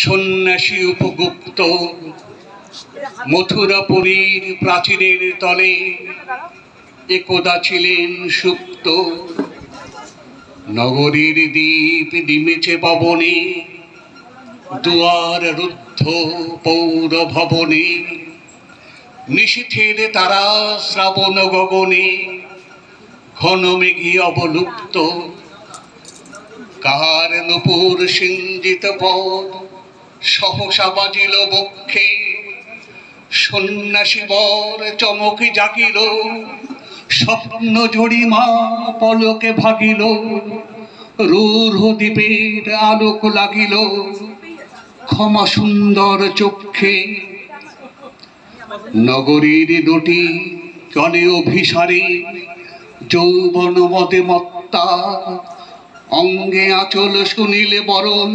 সন্ন্যাসী উপগুপ্ত মথুরাপুরীর প্রাচীরের তলে একদা ছিলেন সুপ্ত। নগরীর দ্বীপ দিমেছে পবনে, দুয়ার রুদ্ধ পৌর ভবনে, নিশীথের তারা শ্রাবণ গগনে, ঘন মেঘে অবলুপ্ত। কাহার নূপুর সিঞ্জিত পদ সহসা বাজিল বক্ষে, সন্ন্যাসী বর চমকে জাগিল, স্বপ্ন জড়িমা পলকে ভাগিল, রূঢ় দ্বীপের আলোক লাগিল ক্ষমা সুন্দর চক্ষে। নগরীর দুটি জলে অভিসারে, যৌবন মদে মত্তা, অঙ্গে আঁচল শুনিলে বরণ,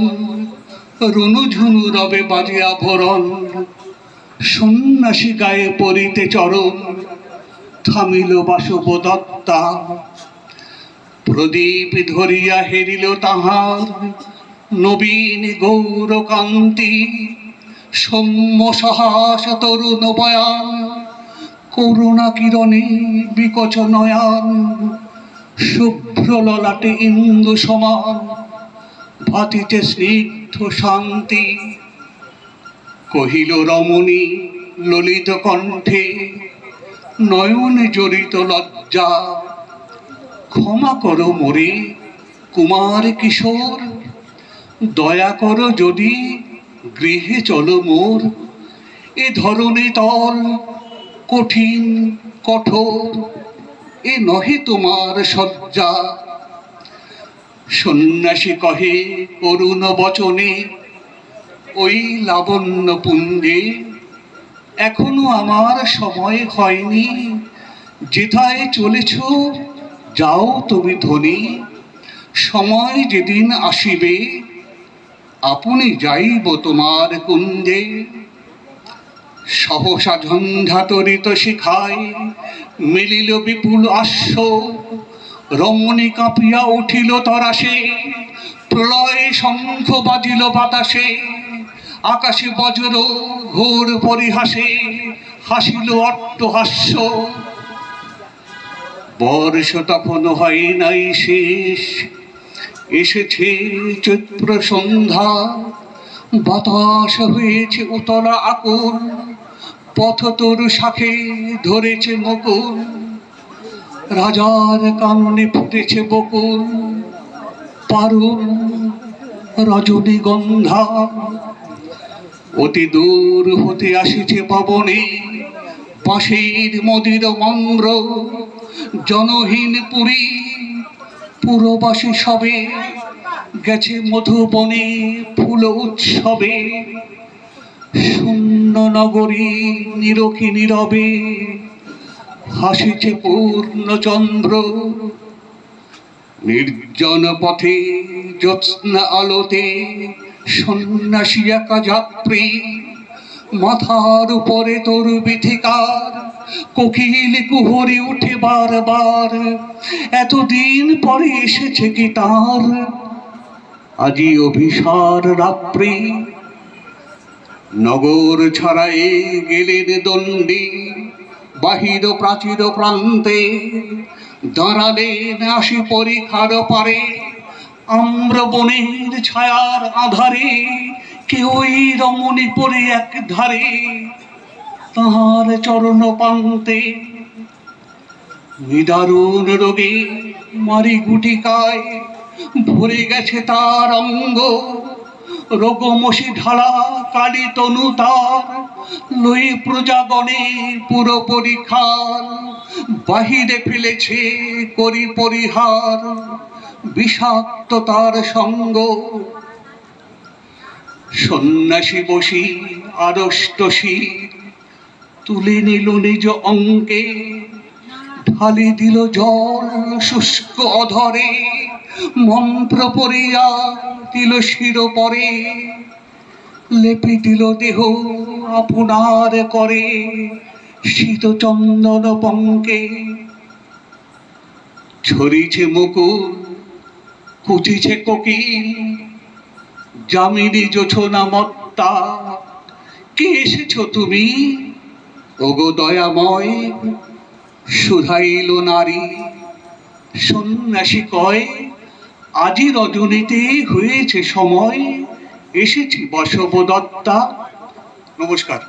রুনু ঝুনু রবে বাজে আভরণ। সন্ন্যাসী গায়ে পরিতে চরণ, থামিল বাসবদত্তা। প্রদীপ ধরিয়া হেরিল তাহার নবীন গৌরকান্তি, সৌম্য সাহস তরুণ বয়ান, করুণা কিরণে বিকচ নয়ান। শুভ্র ললাটে ইন্দু সমান, ভাতিতে স্নিগ্ধ শান্তি। কহিল রমণী ললিত কণ্ঠে, নয়নে জড়িত লজ্জা, ক্ষমা করো মোরে কুমার কিশোর, দয়া করো যদি গৃহে চলো মোর। এ ধরণী তল কঠিন কঠোর, এ নহে তোমার সজ্জা। সন্ন্যাসী কহে করুণ বচনে, ওই লাবণ্য পুঞ্জে এখনো আমার সময় হয়নি। যেথায় চলেছ যাও তুমি ধনী, সময় যেদিন আসিবে আপনি যাইব তোমার কুঞ্জে। সহসা ঝঞ্ঝাতরিত শিখায় মিলিল বিপুল আশ্ব, রমণী কাঁপিয়া উঠিল তরাসে, প্রলয় শঙ্খ বাজিল বাতাসে। আকাশে বজ্র ঘোর পরিহাসে, হাসিল অট্টহাস্য। বর্ষ তখন হয় নাই শেষ, এসেছে চৈত্র সন্ধ্যা। বাতাস হয়েছে উতলা আকুল, পথ তরু শাখে ধরেছে মুকুল। রাজার কাননে ফুটেছে বকুল, পারুল রজনীগন্ধা। অতি দূর হতে আসিছে পবনে, বাঁশির মদির মন্দ্র। জনহীন পুরী পুরবাসী সবে, গেছে মধুবনে ফুল উৎসবে। শূন্য নগরী নিরখী নীরবে, হাসিছে পূর্ণচন্দ্র। নির্জন পথে জ্যোৎস্না আলোতে, সন্ন্যাসী একা যাত্রী। মাথার উপরে তোর বিথিকার, কোকিল কুহরে উঠে বারবার। এতদিন পরে এসেছে কি তার, আজি অভিসার রাত্রি। নগর ছাড়ায়ে গেলেন দণ্ডী, বাহির প্রাচীর প্রান্তে। দাঁড়ালেন আসি পরিখার পারে, আম্র বনের ছায়ার আধারে। কেউই রমণী পরে এক ধারে, তাহার চরণ পান্তে। নিদারুণ রোগে মারি গুটিকায়, ভরে গেছে তার অঙ্গ। রোগমসি ঢালা কালী তনু তার, লই প্রজাগণে পুরো পরিখার। বাহিরে ফেলেছে করি পরিহার, বিষাক্ত তার সঙ্গ। সন্ন্যাসী বসি আড়ষ্ট শির, তুলে নিল নিজ অঙ্কে। ঢালি দিল জল শুষ্ক অধরে, মন্ত্র পড়িয়া দিল শির পরে। লেপে দিল দেহ আপনার করে, শীত চন্দন পঙ্কে। ছড়িছে মুকুল কুচিছে কোকিল, যামিনী জোছনা মত্তা, কে এসেছো তুমি? ওগো দয়াময়, শুধাইল নারী। সন্ন্যাসী কয়, আজি রজনীতে হয়েছে সময়, এসেছি বসবদত্তা। নমস্কার।